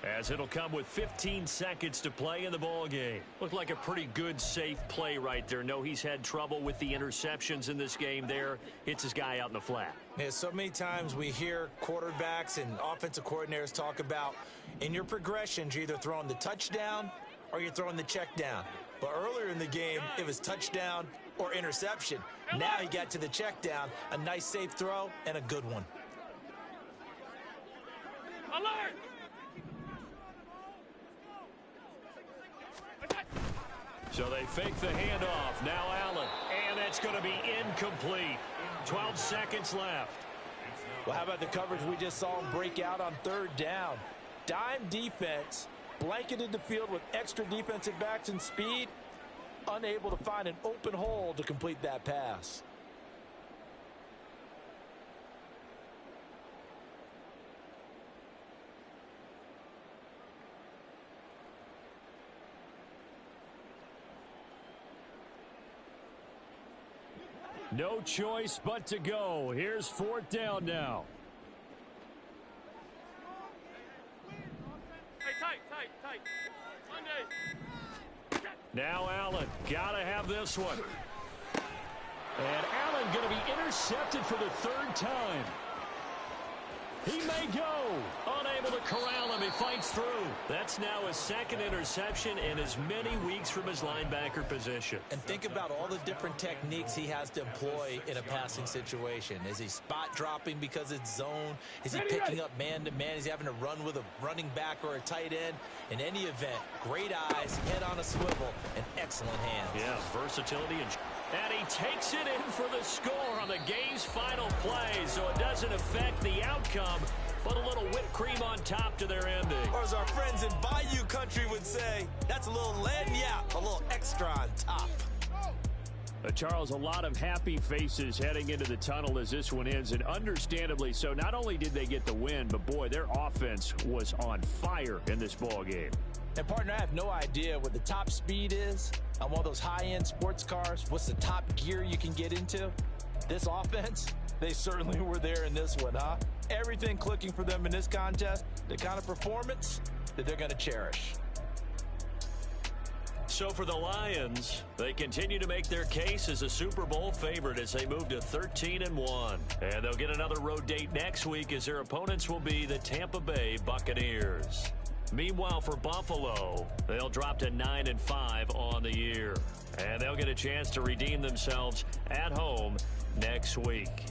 [SPEAKER 2] as it'll come with 15 seconds to play in the ball game.
[SPEAKER 1] Looked like a pretty good, safe play right there. No, he's had trouble with the interceptions in this game there. Hits his guy out in the flat.
[SPEAKER 3] Yeah, so many times we hear quarterbacks and offensive coordinators talk about in your progressions, you're either throwing the touchdown or you're throwing the check down. But earlier in the game, it was touchdown or interception. Now he got to the check down, a nice safe throw, and a good one.
[SPEAKER 4] Alert!
[SPEAKER 2] So they fake the handoff. Now Allen.
[SPEAKER 1] And that's going to be incomplete. 12 seconds left.
[SPEAKER 3] Well, how about the coverage we just saw him break out on third down? Dime defense, blanketed the field with extra defensive backs and speed, unable to find an open hole to complete that pass.
[SPEAKER 1] No choice but to go. Here's fourth down now.
[SPEAKER 4] Hey, tight. Monday.
[SPEAKER 1] Now Allen. Gotta have this one. And Allen going to be intercepted for the third time. He may go.
[SPEAKER 2] Unable to corral him. He fights through. That's now his second interception in as many weeks from his linebacker position.
[SPEAKER 3] And think about all the different techniques he has to employ in a passing situation. Is he spot dropping because it's zone? Is he picking up man-to-man? Is he having to run with a running back or a tight end? In any event, great eyes, head on a swivel, and excellent hands.
[SPEAKER 2] Yeah, versatility. And he takes it in for the score on the game's final play, so it doesn't affect the outcome, but a little whipped cream on top to their ending.
[SPEAKER 3] Or as our friends in Bayou country would say, that's a little lagniappe, a little extra on top.
[SPEAKER 1] Charles, a lot of happy faces heading into the tunnel as this one ends, and understandably so. Not only did they get the win, but boy, their offense was on fire in this ball game.
[SPEAKER 3] And partner, I have no idea what the top speed is on one of those high-end sports cars. What's the top gear you can get into? This offense, they certainly were there in this one, huh? Everything clicking for them in this contest, the kind of performance that they're going to cherish.
[SPEAKER 2] So for the Lions, they continue to make their case as a Super Bowl favorite as they move to 13-1. And they'll get another road date next week as their opponents will be the Tampa Bay Buccaneers. Meanwhile, for Buffalo, they'll drop to 9-5 on the year. And they'll get a chance to redeem themselves at home next week.